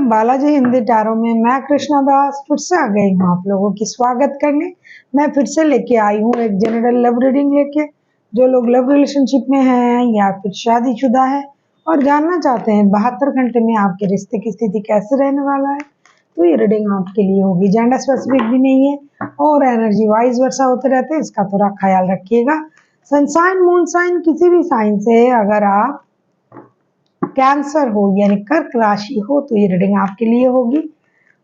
Balaji Hindi tarot में मैं कृष्णा दास फिर से आ गई हूँ आप लोगों की स्वागत करने। मैं फिर से लेके आई हूँ एक जनरल लव रीडिंग लेके। जो लोग लव रिलेशनशिप में हैं या फिर शादीशुदा है और जानना चाहते हैं 72 घंटे में आपके रिश्ते की स्थिति कैसे रहने वाला है, तो ये रीडिंग आपके लिए होगी। जेंडर स्पेसिफिक भी नहीं है और एनर्जी वाइज वर्षा होते रहते हैं, इसका थोड़ा ख्याल रखिएगा। सन साइन मून साइन किसी भी साइन से अगर आप कैंसर हो यानी कर्क राशि हो तो ये रीडिंग आपके लिए होगी।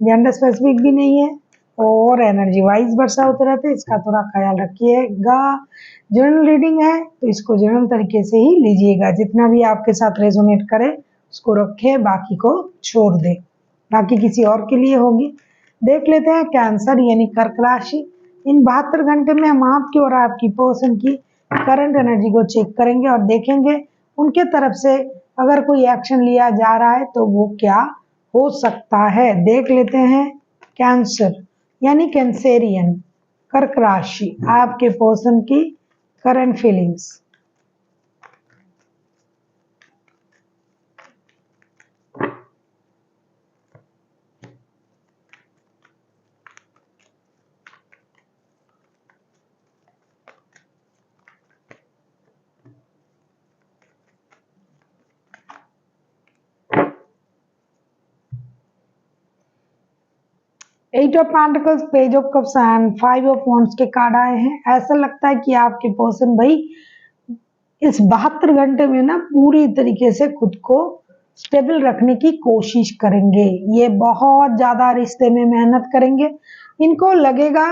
जेंडर स्पेसिफिक भी नहीं है और एनर्जी वाइज वर्षा होते रहते हैं, इसका थोड़ा ख्याल रखिएगा। जनरल रीडिंग है तो इसको जनरल तरीके से ही लीजिएगा, जितना भी आपके साथ रेजोनेट करे उसको रखे, बाकी को छोड़ दे, बाकी किसी और के लिए होगी। देख लेते हैं कैंसर यानी कर्क राशि। इन 72 घंटे में हम आपकी और आपकी पर्सन की करंट एनर्जी को चेक करेंगे और देखेंगे उनके तरफ से अगर कोई एक्शन लिया जा रहा है तो वो क्या हो सकता है। देख लेते हैं कैंसर यानी कैंसेरियन कर्क राशि, आपके पर्सन की current feelings. Eight of pentacles, page of cups and 5 of wands के कार्ड आए हैं। ऐसा लगता है कि आपके पर्सन भाई इस 72 घंटे में ना पूरी तरीके से खुद को स्टेबल रखने की कोशिश करेंगे। ये बहुत ज्यादा रिश्ते में मेहनत करेंगे। इनको लगेगा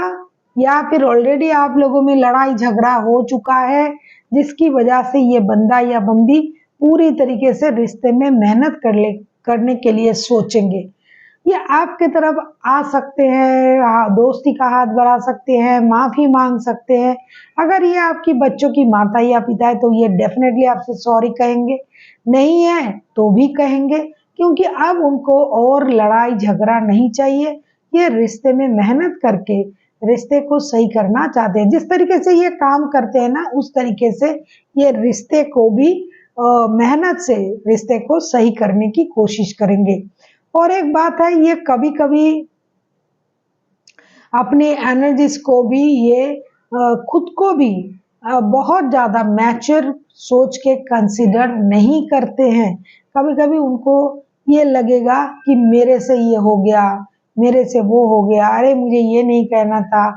या फिर ऑलरेडी आप लोगों में लड़ाई झगड़ा हो चुका है जिसकी वजह से ये बंदा या बंदी पूरी तरीके से रिश्ते में मेहनत करने के लिए सोचेंगे। ये आपके तरफ आ सकते हैं, दोस्ती का हाथ बढ़ा सकते हैं, माफी मांग सकते हैं। अगर ये आपकी बच्चों की माता या पिता है तो ये डेफिनेटली आपसे सॉरी कहेंगे, नहीं है तो भी कहेंगे, क्योंकि अब उनको और लड़ाई झगड़ा नहीं चाहिए। ये रिश्ते में मेहनत करके रिश्ते को सही करना चाहते हैं। जिस तरीके से ये काम करते हैं ना उस तरीके से ये रिश्ते को भी मेहनत से रिश्ते को सही करने की कोशिश करेंगे। और एक बात है, ये कभी कभी अपने एनर्जीज को भी ये खुद को भी बहुत ज्यादा मैच्योर सोच के कंसीडर नहीं करते हैं। कभी कभी उनको ये लगेगा कि मेरे से ये हो गया, मेरे से वो हो गया, अरे मुझे ये नहीं कहना था,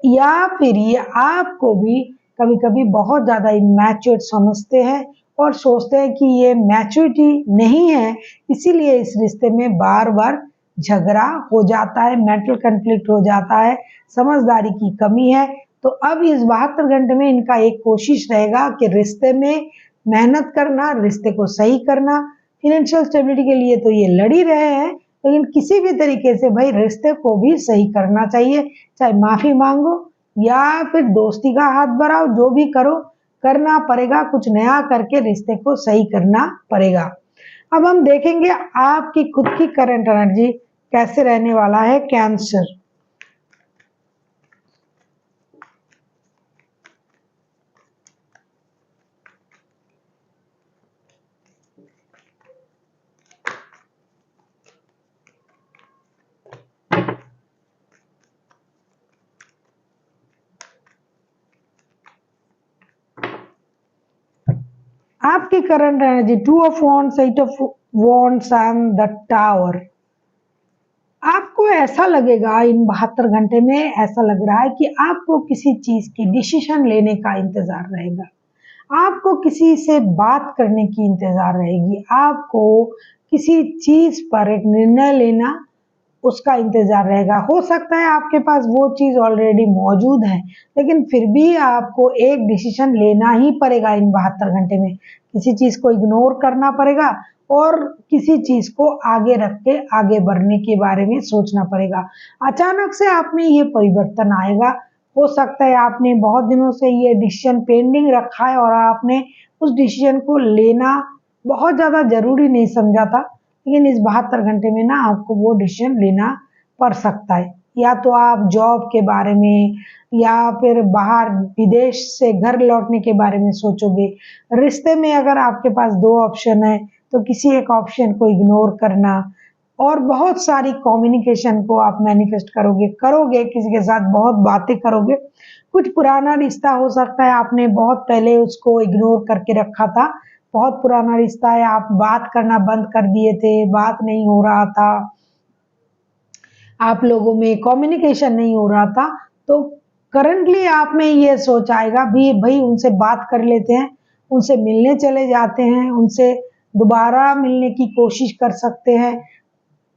या फिर ये आपको भी कभी कभी बहुत ज्यादा इमैच्योर समझते हैं और सोचते हैं कि ये मैच्योरिटी नहीं है, इसीलिए इस रिश्ते में बार बार झगड़ा हो जाता है, मेंटल कॉन्फ्लिक्ट हो जाता है, समझदारी की कमी है। तो अब इस 72 घंटे में इनका एक कोशिश रहेगा कि रिश्ते में मेहनत करना, रिश्ते को सही करना। फिनेंशियल स्टेबिलिटी के लिए तो ये लड़ ही रहे हैं, लेकिन किसी भी तरीके से भाई रिश्ते को भी सही करना चाहिए, चाहे माफी मांगो या फिर दोस्ती का हाथ बढ़ाओ, जो भी करो करना पड़ेगा, कुछ नया करके रिश्ते को सही करना पड़ेगा। अब हम देखेंगे आपकी खुद की करंट एनर्जी कैसे रहने वाला है कैंसर। आपकी current energy 2 of wands, 8 of wands and the tower. आपको ऐसा लगेगा इन 72 घंटे में, ऐसा लग रहा है कि आपको किसी चीज की डिसीजन लेने का इंतजार रहेगा, आपको किसी से बात करने की इंतजार रहेगी, आपको किसी चीज पर एक निर्णय लेना उसका इंतजार रहेगा। हो सकता है आपके पास वो चीज ऑलरेडी मौजूद है, लेकिन फिर भी आपको एक डिसीजन लेना ही पड़ेगा इन 72 घंटे में। किसी चीज को इग्नोर करना पड़ेगा और किसी चीज को आगे रख के आगे बढ़ने के बारे में सोचना पड़ेगा। अचानक से आप में ये परिवर्तन आएगा। हो सकता है आपने बहुत दिनों से ये डिसीजन पेंडिंग रखा है और आपने उस डिसीजन को लेना बहुत ज्यादा जरूरी नहीं समझा था, लेकिन इस 72 घंटे में ना आपको वो डिसीजन लेना पड़ सकता है। या तो आप जॉब के बारे में या फिर बाहर विदेश से घर लौटने के बारे में सोचोगे। रिश्ते में अगर आपके पास 2 ऑप्शन है तो किसी एक ऑप्शन को इग्नोर करना, और बहुत सारी कम्युनिकेशन को आप मैनिफेस्ट करोगे किसी के साथ बहुत बातें करोगे। कुछ पुराना रिश्ता हो सकता है, आपने बहुत पहले उसको इग्नोर करके रखा था, बहुत पुराना रिश्ता है, आप बात करना बंद कर दिए थे, बात नहीं हो रहा था, आप लोगों में कम्युनिकेशन नहीं हो रहा था, तो करंटली आप में ये सोच आएगा भी भाई उनसे बात कर लेते हैं, उनसे मिलने चले जाते हैं, उनसे दोबारा मिलने की कोशिश कर सकते हैं।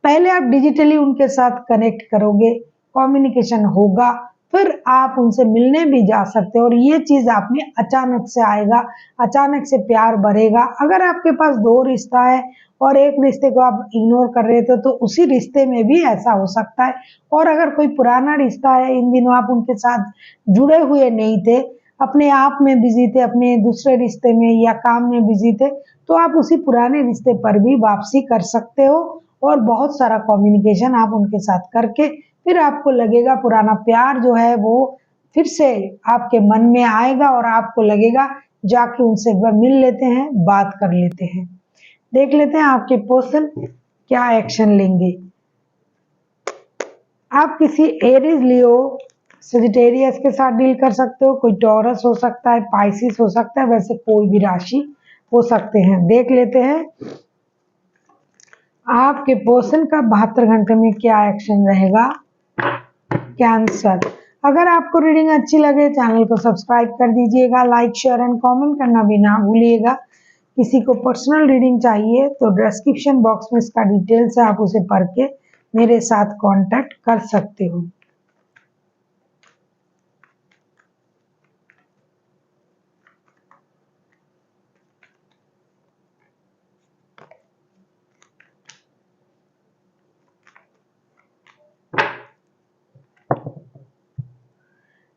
पहले आप डिजिटली उनके साथ कनेक्ट करोगे, कम्युनिकेशन होगा, फिर आप उनसे मिलने भी जा सकते हो और ये चीज़ आप में अचानक से आएगा, अचानक से प्यार बढ़ेगा। अगर आपके पास 2 रिश्ता है और एक रिश्ते को आप इग्नोर कर रहे थे, तो उसी रिश्ते में भी ऐसा हो सकता है। और अगर कोई पुराना रिश्ता है, इन दिनों आप उनके साथ जुड़े हुए नहीं थे, अपने आप में बिज़ी थे, अपने दूसरे रिश्ते में या काम में बिज़ी थे, तो आप उसी पुराने रिश्ते पर भी वापसी कर सकते हो और बहुत सारा कम्युनिकेशन आप उनके साथ करके फिर आपको लगेगा पुराना प्यार जो है वो फिर से आपके मन में आएगा और आपको लगेगा जाके उनसे एक बार मिल लेते हैं, बात कर लेते हैं। देख लेते हैं आपके पर्सन क्या एक्शन लेंगे। आप किसी एरीज, लियो, सजिटेरियस के साथ डील कर सकते हो, कोई टॉरस हो सकता है, पाइसिस हो सकता है, वैसे कोई भी राशि हो सकते हैं। देख लेते हैं आपके पर्सन का 72 घंटे में क्या एक्शन रहेगा। कैंसर, अगर आपको रीडिंग अच्छी लगे चैनल को सब्सक्राइब कर दीजिएगा, लाइक शेयर एंड कमेंट करना भी ना भूलिएगा। किसी को पर्सनल रीडिंग चाहिए तो डिस्क्रिप्शन बॉक्स में इसका डिटेल्स है, आप उसे पढ़ के मेरे साथ कांटेक्ट कर सकते हो।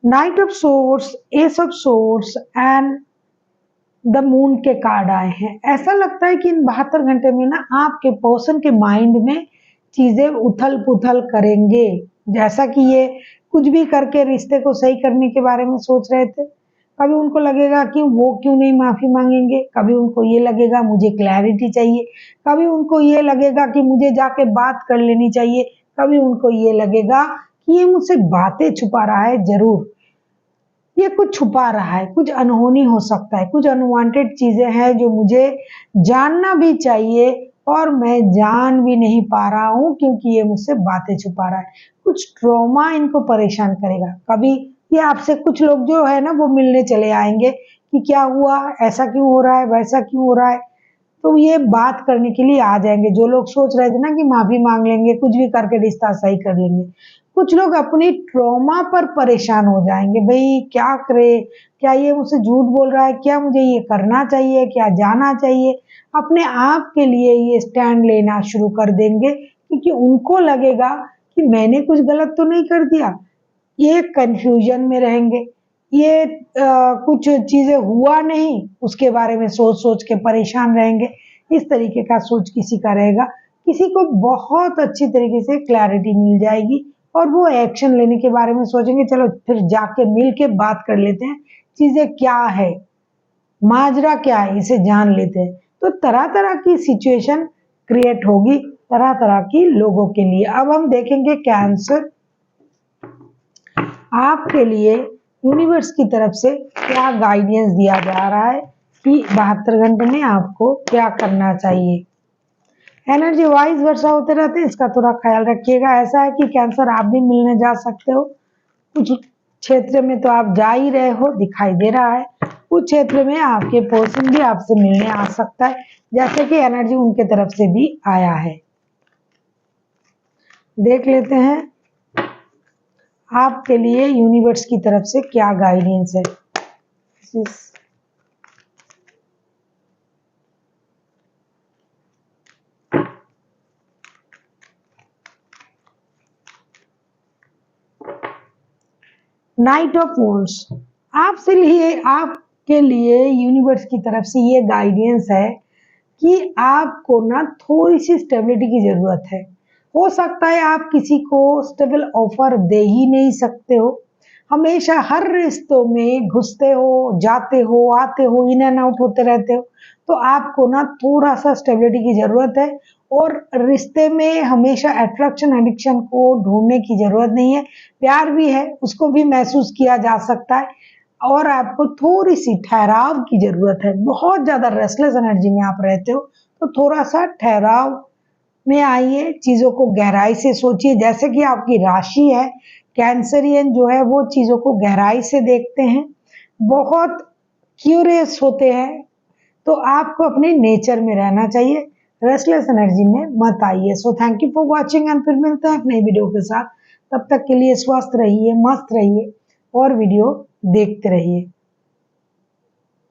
Night of swords, S of swords and the moon के कार्ड आए हैं। ऐसा लगता है कि इन 72 घंटे में ना आपके पर्सन के माइंड में चीजें उथल पुथल करेंगे, जैसा कि ये कुछ भी करके रिश्ते को सही करने के बारे में सोच रहे थे। कभी उनको लगेगा कि वो क्यों नहीं माफी मांगेंगे, कभी उनको ये लगेगा मुझे क्लैरिटी चाहिए, कभी उनको ये लगेगा कि मुझे जाके बात कर लेनी चाहिए, कभी उनको ये लगेगा कि ये मुझसे बातें छुपा रहा है। जरूर ये कुछ छुपा रहा है, कुछ अनहोनी हो सकता है, कुछ अनवांटेड चीजें हैं जो मुझे जानना भी चाहिए और मैं जान भी नहीं पा रहा हूं क्योंकि ये मुझसे बातें छुपा रहा है। कुछ ट्रॉमा इनको परेशान करेगा। कभी ये आपसे कुछ लोग जो है ना वो मिलने चले आएंगे कि क्या हुआ, ऐसा क्यों हो रहा है, वैसा क्यों हो रहा है, तो ये बात करने के लिए आ जाएंगे। जो लोग सोच रहे थे ना कि माफी मांग लेंगे, कुछ भी करके रिश्ता सही कर लेंगे, कुछ लोग अपनी ट्रॉमा पर परेशान हो जाएंगे। भाई क्या करे, क्या ये मुझसे झूठ बोल रहा है, क्या मुझे ये करना चाहिए, क्या जाना चाहिए, अपने आप के लिए ये स्टैंड लेना शुरू कर देंगे क्योंकि उनको लगेगा कि मैंने कुछ गलत तो नहीं कर दिया। ये कंफ्यूजन में रहेंगे, ये कुछ चीजें हुआ नहीं उसके बारे में सोच सोच के परेशान रहेंगे। इस तरीके का सोच किसी का रहेगा। किसी को बहुत अच्छी तरीके से क्लैरिटी मिल जाएगी और वो एक्शन लेने के बारे में सोचेंगे, चलो फिर जाके मिल के बात कर लेते हैं, चीजें क्या है, माजरा क्या है, इसे जान लेते हैं। तो तरह तरह की सिचुएशन क्रिएट होगी तरह तरह की लोगों के लिए। अब हम देखेंगे कैंसर, आपके लिए यूनिवर्स की तरफ से क्या गाइडेंस दिया जा रहा है कि 72 घंटे में आपको क्या करना चाहिए। एनर्जी वाइज वर्षा होते रहते हैं, इसका थोड़ा ख्याल रखिएगा। ऐसा है कि कैंसर आप भी मिलने जा सकते हो, कुछ क्षेत्र में तो आप जा ही रहे हो दिखाई दे रहा है, कुछ क्षेत्र में आपके पर्सन भी आपसे मिलने आ सकता है, जैसे कि एनर्जी उनके तरफ से भी आया है। देख लेते हैं आपके लिए यूनिवर्स की तरफ से क्या गाइडेंस है। नाइट ऑफ वॉन्ड्स, आपके लिए यूनिवर्स की तरफ से ये गाइडेंस है कि आपको ना थोड़ी सी स्टेबिलिटी की जरूरत है। हो सकता है आप किसी को स्टेबल ऑफर दे ही नहीं सकते हो, हमेशा हर रिश्तों में घुसते हो, जाते हो, आते हो, इन एंड आउट होते रहते हो, तो आपको ना थोड़ा-सा स्टेबिलिटी की ज़रूरत है और रिश्ते में हमेशा अट्रैक्शन, एडिक्शन को ढूँढने की ज़रूरत नहीं है। प्यार भी है, उसको भी महसूस किया जा सकता है और आपको थोड़ी-सी ठहराव की ज़रूरत है। बहुत ज़्यादा रेस्टलेस एनर्जी में आप रहते हो, तो थोड़ा-सा ठहराव में आइए, चीज़ों को गहराई से सोचिए। जैसे कि आपकी राशि है, कैंसरियन जो है वो चीज़ों को गहराई से देखते हैं, बहुत क्यूरियस होते हैं, तो आपको अपने नेचर में रहना चाहिए, रेस्टलेस एनर्जी में मत आइए। So thank you for watching and फिर मिलते हैं एक नई वीडियो के साथ। तब तक के लिए स्वस्थ रहिए, मस्त रहिए और वीडियो देखते रहिए।